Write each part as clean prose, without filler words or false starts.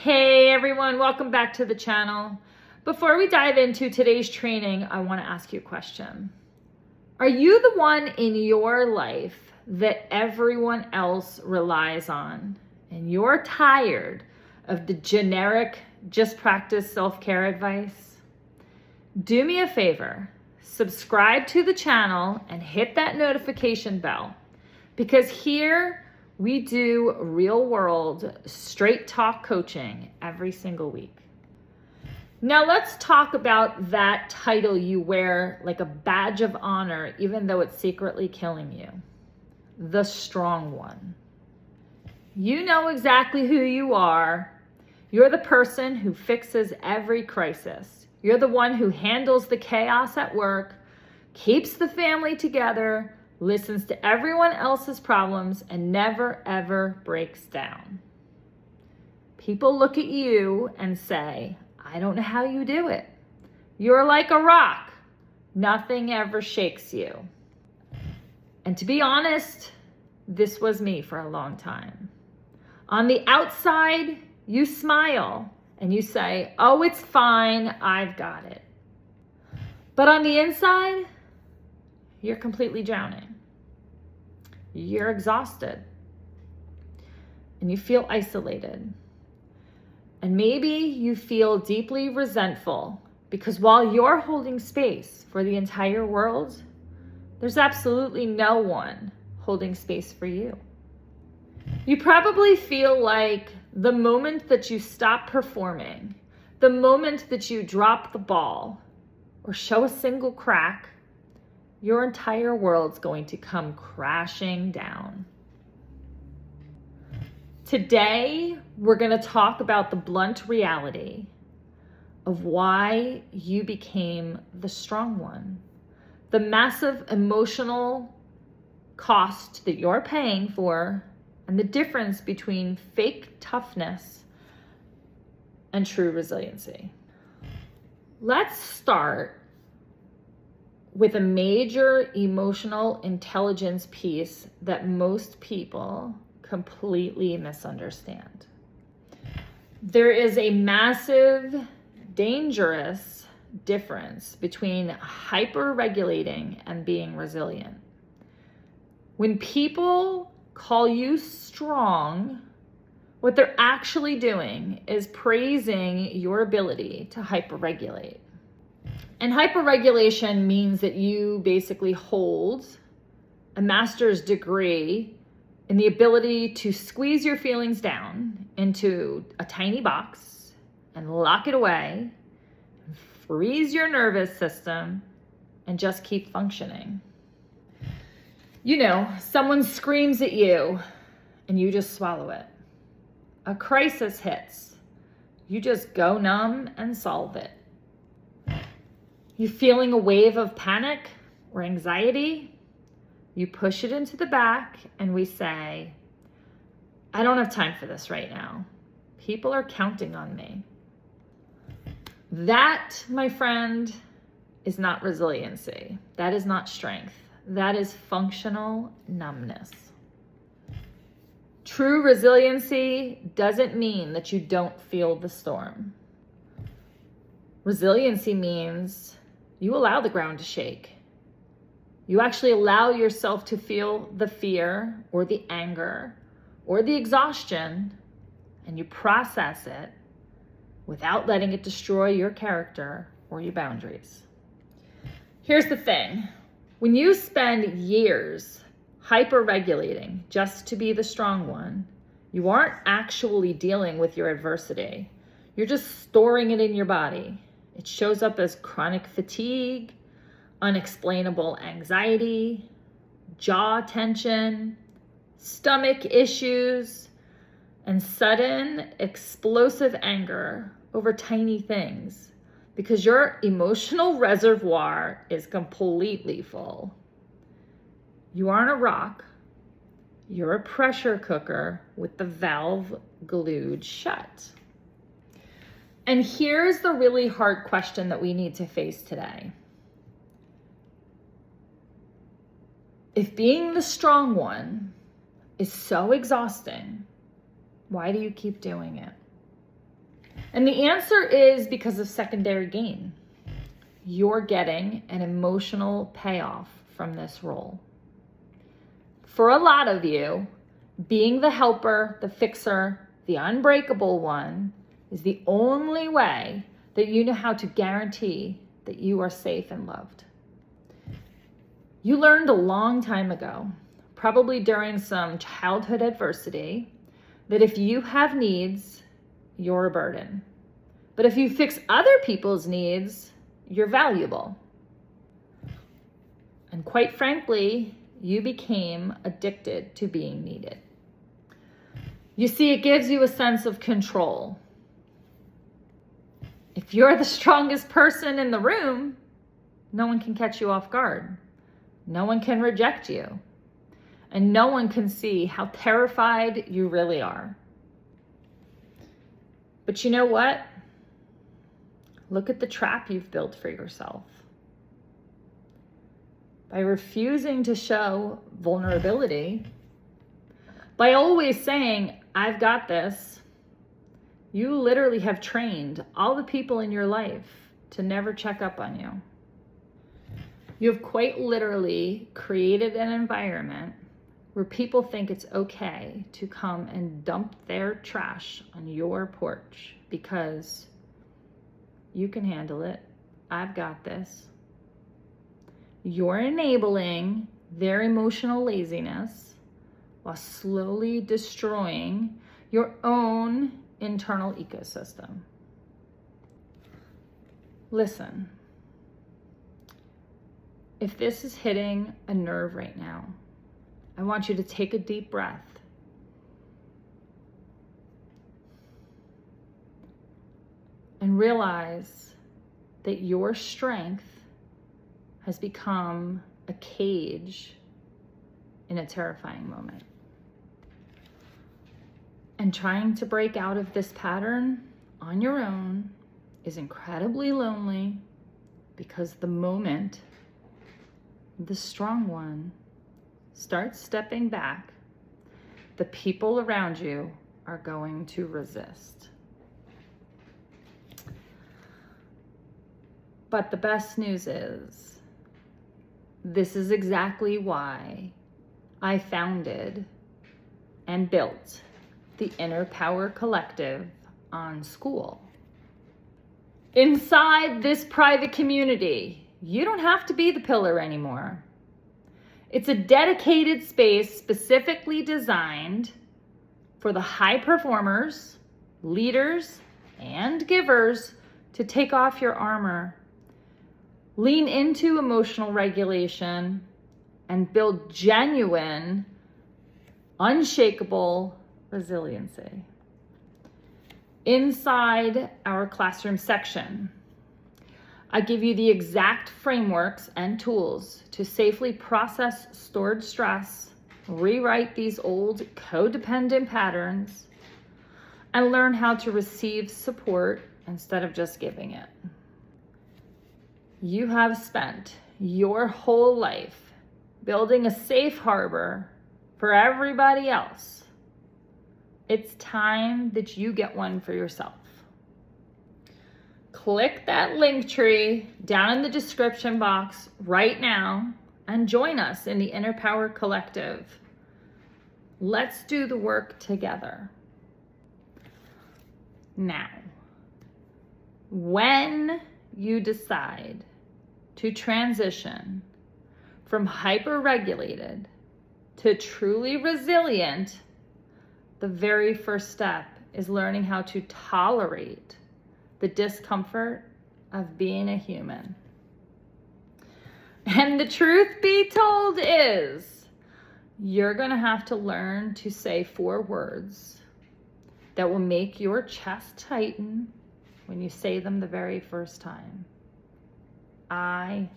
Hey everyone, welcome back to the channel. Before we dive into today's training, I want to ask you a question. Are you the one in your life that everyone else relies on and you're tired of the generic just practice self-care advice? Do me a favor, subscribe to the channel and hit that notification bell, because here we do real world, straight talk coaching every single week. Now let's talk about that title you wear like a badge of honor, even though it's secretly killing you. The strong one. You know exactly who you are. You're the person who fixes every crisis. You're the one who handles the chaos at work, keeps the family together, listens to everyone else's problems, and never ever breaks down. People look at you and say, I don't know how you do it. You're like a rock. Nothing ever shakes you. And to be honest, this was me for a long time. On the outside, you smile and you say, oh, it's fine, I've got it. But on the inside, you're completely drowning. You're exhausted. And you feel isolated. And maybe you feel deeply resentful because while you're holding space for the entire world, there's absolutely no one holding space for you. You probably feel like the moment that you stop performing, the moment that you drop the ball or show a single crack, your entire world's going to come crashing down. Today, we're going to talk about the blunt reality of why you became the strong one, the massive emotional cost that you're paying for, and the difference between fake toughness and true resiliency. Let's start with a major emotional intelligence piece that most people completely misunderstand. There is a massive, dangerous difference between hyper-regulating and being resilient. When people call you strong, what they're actually doing is praising your ability to hyper-regulate. And hyperregulation means that you basically hold a master's degree in the ability to squeeze your feelings down into a tiny box and lock it away, freeze your nervous system, and just keep functioning. You know, someone screams at you and you just swallow it. A crisis hits. You just go numb and solve it. You feeling a wave of panic or anxiety? You push it into the back and we say, I don't have time for this right now. People are counting on me. That, my friend, is not resiliency. That is not strength. That is functional numbness. True resiliency doesn't mean that you don't feel the storm. Resiliency means you allow the ground to shake. You actually allow yourself to feel the fear or the anger or the exhaustion, and you process it without letting it destroy your character or your boundaries. Here's the thing. When you spend years hyper-regulating just to be the strong one, you aren't actually dealing with your adversity. You're just storing it in your body. It shows up as chronic fatigue, unexplainable anxiety, jaw tension, stomach issues, and sudden explosive anger over tiny things because your emotional reservoir is completely full. You aren't a rock. You're a pressure cooker with the valve glued shut. And here's the really hard question that we need to face today. If being the strong one is so exhausting, why do you keep doing it? And the answer is because of secondary gain. You're getting an emotional payoff from this role. For a lot of you, being the helper, the fixer, the unbreakable one is the only way that you know how to guarantee that you are safe and loved. You learned a long time ago, probably during some childhood adversity, that if you have needs, you're a burden. But if you fix other people's needs, you're valuable. And quite frankly, you became addicted to being needed. You see, it gives you a sense of control. If you're the strongest person in the room, no one can catch you off guard. No one can reject you. And no one can see how terrified you really are. But you know what? Look at the trap you've built for yourself. By refusing to show vulnerability, by always saying, I've got this, you literally have trained all the people in your life to never check up on you. You have quite literally created an environment where people think it's okay to come and dump their trash on your porch because you can handle it. I've got this. You're enabling their emotional laziness while slowly destroying your own internal ecosystem. Listen, if this is hitting a nerve right now, I want you to take a deep breath. And realize that your strength has become a cage in a terrifying moment. And trying to break out of this pattern on your own is incredibly lonely, because the moment the strong one starts stepping back, the people around you are going to resist. But the best news is, this is exactly why I founded and built the Inner Power Collective on School. Inside this private community, you don't have to be the pillar anymore. It's a dedicated space specifically designed for the high performers, leaders, and givers to take off your armor, lean into emotional regulation, and build genuine, unshakable resiliency. Inside our classroom section, I give you the exact frameworks and tools to safely process stored stress, rewrite these old codependent patterns, and learn how to receive support instead of just giving it. You have spent your whole life building a safe harbor for everybody else. It's time that you get one for yourself. Click that link tree down in the description box right now and join us in the Inner Power Collective. Let's do the work together. Now, when you decide to transition from hyper-regulated to truly resilient, the very first step is learning how to tolerate the discomfort of being a human. And the truth be told is, you're gonna have to learn to say 4 words that will make your chest tighten when you say them the very first time. I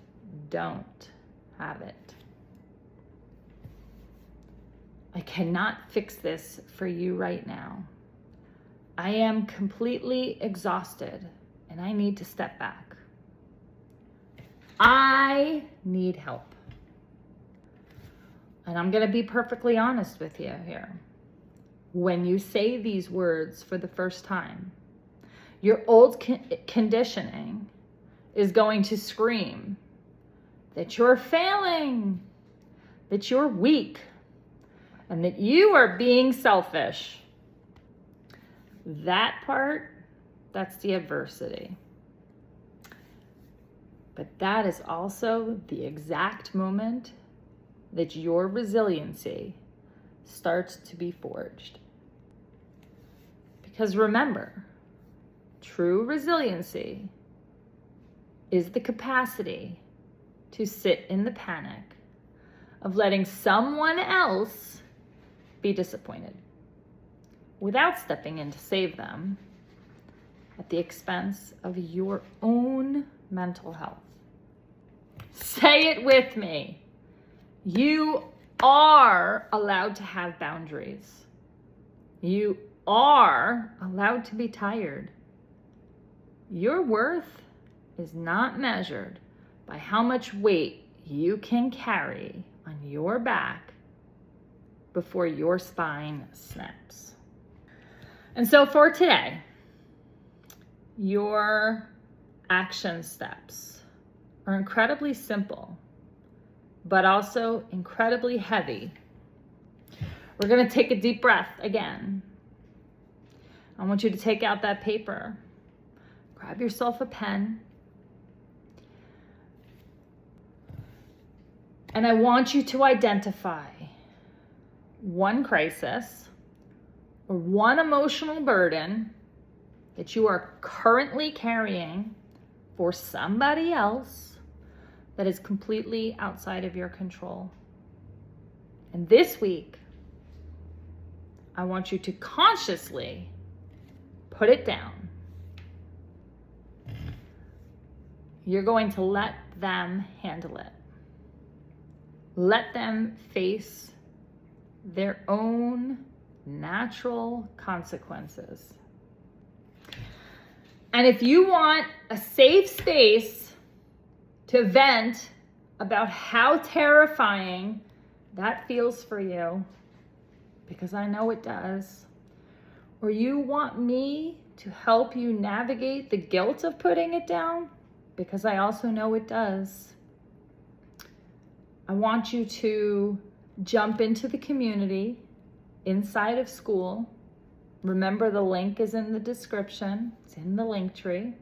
don't have it. I cannot fix this for you right now. I am completely exhausted and I need to step back. I need help. And I'm going to be perfectly honest with you here. When you say these words for the first time, Your old conditioning is going to scream that you're failing, that you're weak, and that you are being selfish. That part, that's the adversity. But that is also the exact moment that your resiliency starts to be forged. Because remember, true resiliency is the capacity to sit in the panic of letting someone else be disappointed without stepping in to save them at the expense of your own mental health. Say it with me. You are allowed to have boundaries. You are allowed to be tired. Your worth is not measured by how much weight you can carry on your back before your spine snaps. And so for today, your action steps are incredibly simple, but also incredibly heavy. We're going to take a deep breath again. I want you to take out that paper. Grab yourself a pen. And I want you to identify one crisis or one emotional burden that you are currently carrying for somebody else that is completely outside of your control. And this week, I want you to consciously put it down. You're going to let them handle it. Let them face their own natural consequences. And if you want a safe space to vent about how terrifying that feels for you, because I know it does, or you want me to help you navigate the guilt of putting it down, because I also know it does, I want you to jump into the community inside of school. Remember, the link is in the description. It's in the link tree.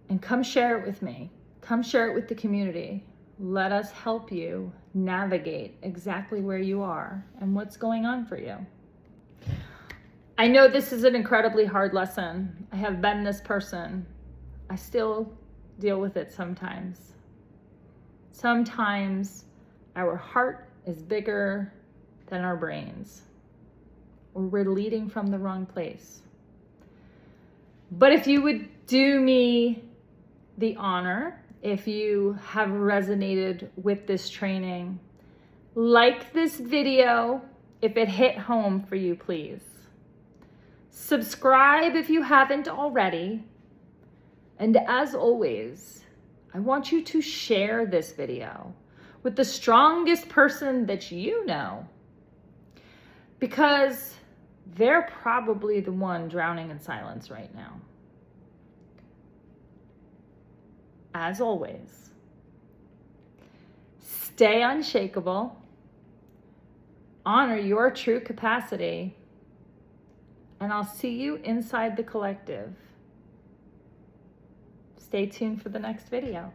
And come share it with me. Come share it with the community. Let us help you navigate exactly where you are and what's going on for you. I know this is an incredibly hard lesson. I have been this person. I still deal with it sometimes. Sometimes our heart is bigger than our brains, or we're leading from the wrong place. But if you would do me the honor, if you have resonated with this training, like this video if it hit home for you, please. Subscribe if you haven't already. And as always, I want you to share this video with the strongest person that you know, because they're probably the one drowning in silence right now. As always, stay unshakable, honor your true capacity, and I'll see you inside the collective. Stay tuned for the next video.